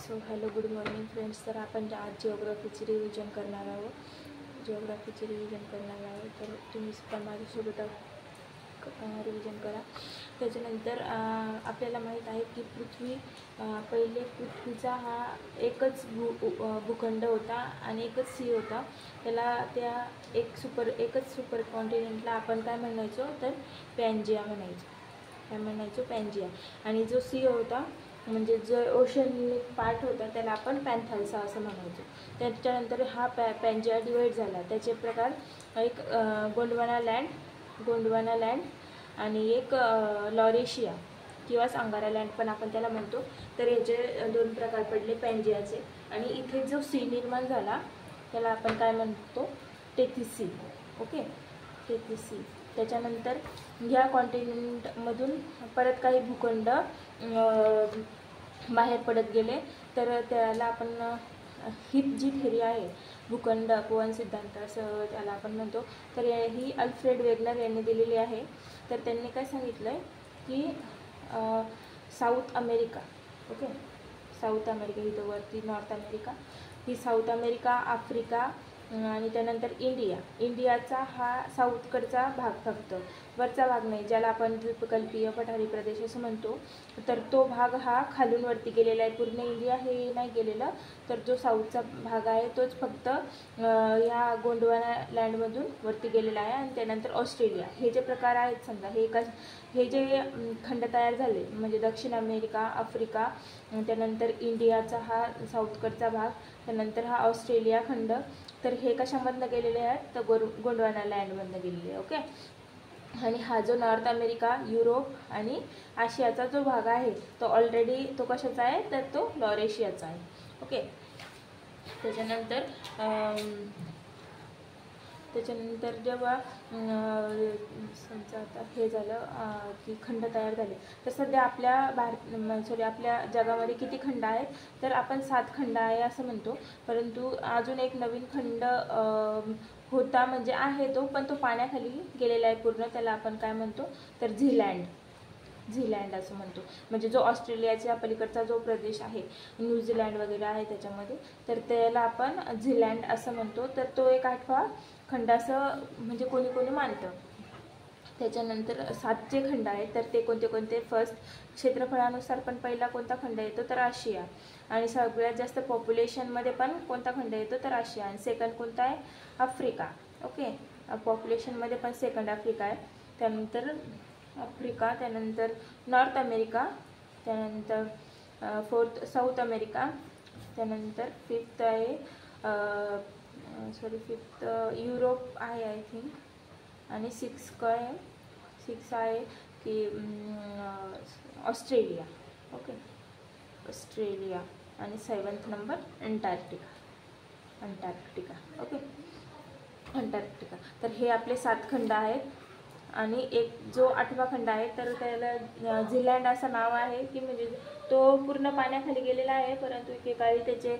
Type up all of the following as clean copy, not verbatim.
So hello good morning friends. तर आपण आज जिओग्राफीची रिव्हिजन करणार आहोत. तर तुम्ही सुद्धा माझ्यासोबत रिव्हिजन करा. त्याच्यानंतर आपल्याला माहीत आहे की पहिले पृथ्वीचा हा एकच भूखंड होता आणि एकच सी होता. त्या एकच सुपर कॉन्टिनेंटला आपण काय म्हणायचो तर पॅन्जिया म्हणायचो. पॅन्जिया. आणि जो सी होता म्हणजे जो ओशनिक पार्ट होता त्याला आपण पॅन्थाल्सा असं म्हणायचो. त्याच्यानंतर हा पॅन्जिया डिवाईड झाला. त्याचे प्रकार एक गोंडवाना लँड आणि एक लॉरेशिया किंवा सांगारा लँड पण आपण त्याला म्हणतो. तर याचे दोन प्रकार पडले पॅन्जियाचे. आणि इथे जो सी निर्माण झाला त्याला आपण काय म्हणतो Tethys sea. Okay, Tethys sea. त्याच्यानंतर ह्या कॉन्टिनेंटमधून परत काही भूखंड बाहेर पडत गेले. तर त्याला आपण ही जी थेरी आहे भूखंड अपवन सिद्धांत असं त्याला आपण म्हणतो. तर ही अल्फ्रेड वेगनर यांनी दिलेली आहे. तर त्यांनी काय सांगितलं आहे की South America, okay, South America ही तो वरती नॉर्थ अमेरिका, ही साऊथ अमेरिका, आफ्रिका आणि त्यानंतर इंडियाचा हा साऊथकडचा भाग, फक्त वरचा भाग नाही, ज्याला आपण द्वीपकल्पीय पठारी प्रदेश असं म्हणतो. तर तो भाग हा खालून वरती गेलेला आहे. पूर्ण इंडिया हे नाही गेलेलं. तर जो साऊथचा भाग आहे तोच फक्त ह्या गोंडवाना लँडमधून वरती गेलेला आहे. आणि त्यानंतर ऑस्ट्रेलिया. हे जे प्रकार आहेत समजा हे जे खंड तयार झाले म्हणजे दक्षिण अमेरिका, आफ्रिका, त्यानंतर इंडियाचा हा साऊथकडचा भाग, त्यानंतर हा ऑस्ट्रेलिया खंड. तर हे कशामधनं गेलेले आहेत तर गोंडवाना लँडमधनं गेलेले आहे. ओके. आणि हा जो नॉर्थ अमेरिका, युरोप आणि आशियाचा जो भाग आहे तो ऑलरेडी तो कशाचा आहे तर तो लॉरेशियाचा आहे. ओके. त्याच्यानंतर जेव्हा समजा आता हे झालं की खंड तयार झाले, तर सध्या आपल्या जगामध्ये किती खंड आहेत तर आपण 7 खंड आहे असं म्हणतो. परंतु अजून एक नवीन खंड होता म्हणजे आहे तो, पण तो पाण्याखाली गेलेला आहे पूर्ण. त्याला आपण काय म्हणतो तर झीलँड असं म्हणतो. म्हणजे जो ऑस्ट्रेलियाच्या पलीकडचा जो प्रदेश आहे, न्यूझीलँड वगैरे आहे त्याच्यामध्ये, तर त्याला आपण झीलँड असं म्हणतो. तर तो एक 8वा खंड असं म्हणजे कोणी मानतं. त्याच्यानंतर 7 जे खंड आहेत तर ते कोणते फर्स्ट क्षेत्रफळानुसार पण पहिला कोणता खंड येतो तर आशिया. आणि सगळ्यात जास्त पॉप्युलेशनमध्ये पण कोणता खंड येतो तर आशिया. आणि सेकंड कोणता आहे आफ्रिका. ओके, पॉप्युलेशनमध्ये पण सेकंड आफ्रिका आहे. त्यानंतर आफ्रिका, त्यानंतर नॉर्थ अमेरिका, त्यानंतर फोर्थ साऊथ अमेरिका, त्यानंतर फिफ्थ युरोप आहे आय थिंक. आणि 6 आहे की ऑस्ट्रेलिया. Okay, Australia. आणि 7th number Antarctica. Okay, Antarctica. तर हे आपले 7 खंड आहेत. आणि एक जो 8वा खंड आहे तर त्याला झीलँड असं नाव आहे की म्हणजे तो पूर्ण पाण्याखाली गेलेला आहे. परंतु एकेकाळी त्याचे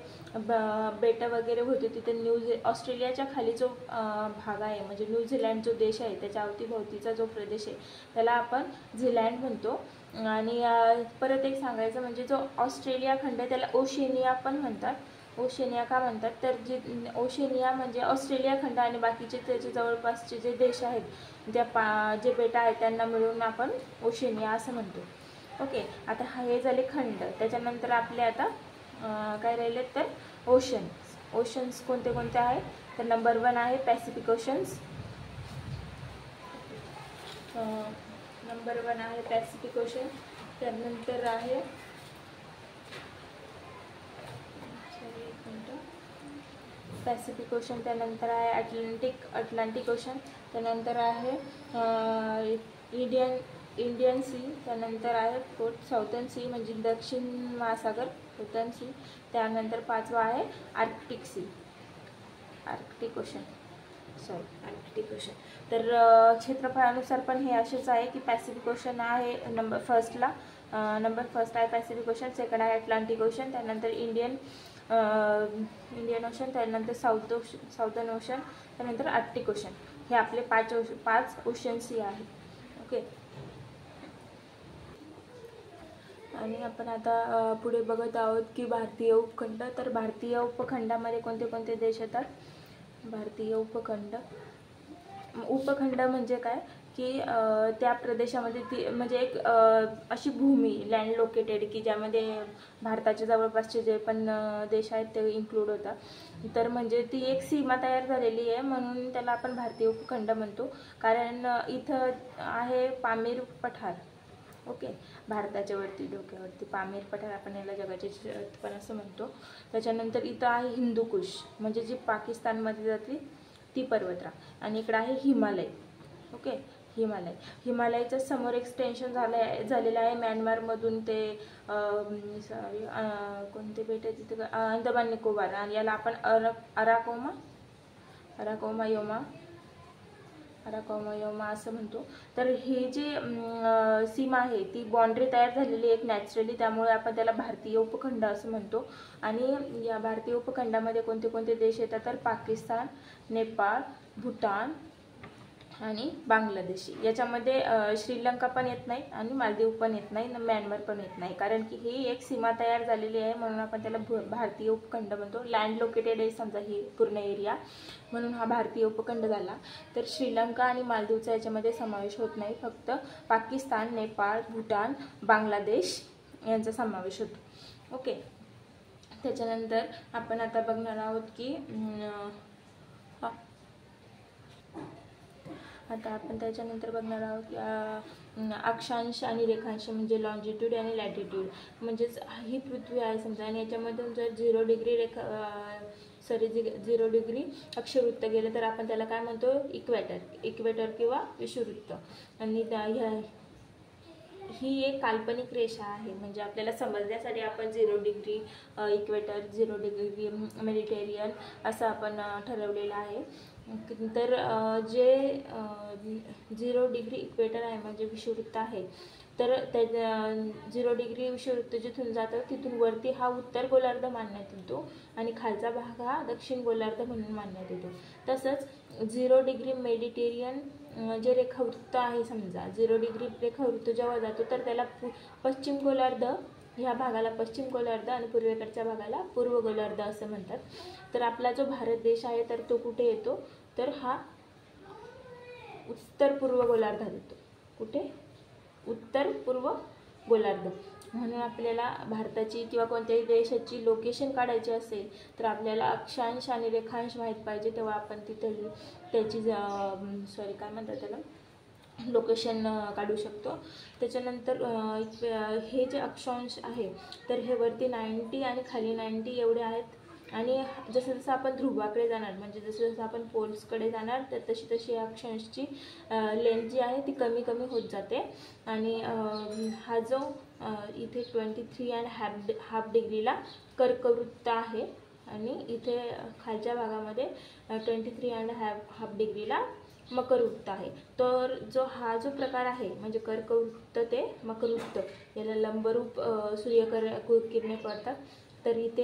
बेटं वगैरे होते तिथे. ऑस्ट्रेलियाच्या खाली जो भाग आहे म्हणजे न्यूझीलँड जो देश आहे त्याच्या अवतीभोवतीचा जो प्रदेश आहे त्याला आपण झीलँड म्हणतो. आणि परत एक सांगायचं म्हणजे जो ऑस्ट्रेलिया खंड आहे त्याला ओशेनिया पण म्हणतात. ओशेनिया का म्हणतात तर ओशेनिया म्हणजे ऑस्ट्रेलिया खंड आणि बाकीचे त्याचे जवळपासचे जे देश आहेत जे बेटा आहेत त्यांना मिळून आपण ओशेनिया असं म्हणतो. ओके. आता हे झाले खंड. त्याच्यानंतर आपले आता काय राहिले तर ओशन्स कोणते आहेत तर नंबर 1 आहे पॅसिफिक ओशन्स. नंबर 1 आहे पॅसिफिक ओशन. त्यानंतर आहे पॅसिफिक ओशन. त्यानंतर आहे अटलांटिक ओशन. त्यानंतर आहे इंडियन सी. त्यानंतर आहे फोर्थ साऊथर्न सी म्हणजे दक्षिण महासागर, साऊथर्न सी. त्यानंतर 5वा आहे आर्क्टिक ओशन. तर क्षेत्रफळानुसार पण हे असेच आहे की पॅसिफिक ओशन आहे नंबर फर्स्ट आहे पॅसिफिक ओशन. सेकंड आहे अटलांटिक ओशन. त्यानंतर इंडियन ओशन. त्यानंतर साऊथर्न ओशन. त्यानंतर आर्क्टिक ओशन. हे आपले 5 ओशन्स आहे. ओके. आणि आपण आता पुढे बघत आहोत की भारतीय उपखंड. तर भारतीय उपखंडामध्ये कोणते कोणते देश येतात. भारतीय उपखंड म्हणजे काय की त्या प्रदेशामध्ये ती म्हणजे एक अशी भूमी लँड लोकेटेड की ज्यामध्ये भारताच्या जवळपासचे जे पण देश आहेत ते इन्क्लूड होतात. तर म्हणजे ती एक सीमा तयार झालेली आहे म्हणून त्याला आपण भारतीय उपखंड म्हणतो. कारण इथं आहे पामीर पठार. ओके, भारताच्या वरती डोक्यावरती पामीर पठार, आपण याला जगाचे पण असं म्हणतो. त्याच्यानंतर इथं आहे हिंदुकुश म्हणजे जी पाकिस्तानमध्ये जाते ती पर्वतरांग. आणि इकडं आहे हिमालय. ओके, हिमालयाचं समोर एक्सटेन्शन झालेलं आहे म्यानमारमधून ते सॉरी कोणते बेट आहे तिथे अंदमान निकोबार, आणि याला आपण अराकोमा असं म्हणतो. तर ही जी सीमा आहे ती बाँड्री तयार झालेली एक नॅचरली, त्यामुळे आपण त्याला भारतीय उपखंड असं म्हणतो. आणि या भारतीय उपखंडामध्ये कोणते कोणते देश येतात तर पाकिस्तान, नेपाळ, भूटान आणि बांगलादेश. याच्यामध्ये श्रीलंका पण येत नाही आणि मालदीव पण येत नाही, म्यानमार पण येत नाही, कारण की ही एक सीमा तयार झालेली आहे म्हणून आपण त्याला भारतीय उपखंड म्हणतो. लँड लोकेटेड आहे समजा ही पूर्ण एरिया, म्हणून हा भारतीय उपखंड झाला. तर श्रीलंका आणि मालदीवचा याच्यामध्ये समावेश होत नाही, फक्त पाकिस्तान, नेपाळ, भूटान, बांगलादेश यांचा समावेश होतो. ओके, त्याच्यानंतर आपण आता बघणार आहोत की अक्षांश आणि रेखांश म्हणजे लॉन्जिट्यूड आणि लॅटिट्यूड. म्हणजेच ही पृथ्वी आहे समजा आणि याच्यामधून जर 0 डिग्री अक्षवृत्त गेलं तर आपण त्याला काय म्हणतो इक्वेटर किंवा विषुववृत्त. आणि ही एक काल्पनिक रेषा आहे, म्हणजे आपल्याला समजण्यासाठी आपण 0 डिग्री इक्वेटर, 0 डिग्री मेडिटेरियन असं आपण ठरवलेलं आहे. तर जे 0 डिग्री इक्वेटर आहे म्हणजे विषुववृत्त आहे, तर त्या 0 डिग्री विषुववृत्त जिथून जातं तिथून वरती हा उत्तर गोलार्ध मानण्यात येतो आणि खालचा भाग हा दक्षिण गोलार्ध म्हणून मानण्यात येतो. तसंच 0 डिग्री मेडिटेरियन जे रेखावृत्त आहे समजा 0 डिग्री रेखावृत्त जेव्हा जातो तर त्याला पश्चिम गोलार्ध, ह्या भागाला पश्चिम गोलार्ध आणि पूर्वेकडच्या भागाला पूर्व गोलार्ध असं म्हणतात. तर आपला जो भारत देश आहे तर तो कुठे येतो तर हा उत्तर पूर्व गोलार्धात येतो. कुठे? उत्तर पूर्व गोलार्ध. म्हणून आपल्याला भारताची किंवा कोणत्याही देशाची लोकेशन काढायची असेल तर आपल्याला अक्षांश आणि रेखांश माहीत पाहिजे, तेव्हा आपण तिथे त्याची काय म्हणतात त्याला लोकेशन काढू शकतो. त्याच्यानंतर हे जे अक्षांश आहे तर हे वरती 90 आणि खाली 90 एवढे आहेत. आणि जसं जसं आपण ध्रुवाकडे जाणार म्हणजे जसं जसं आपण पोल्सकडे जाणार तर तशी तशी अक्षांशची लेंथ जी आहे ती कमी कमी होत जाते. आणि हा जो इथे 23.5 डिग्रीला कर्कवृत्त आहे आणि इथे खालच्या भागामध्ये 23.5 डिग्रीला मकरवृत्त आहे. तर हा जो प्रकार आहे म्हणजे कर्कवृत्त ते मकरवृत्त, याला लंबरूप सूर्यकिरणे पडतात. तर इथे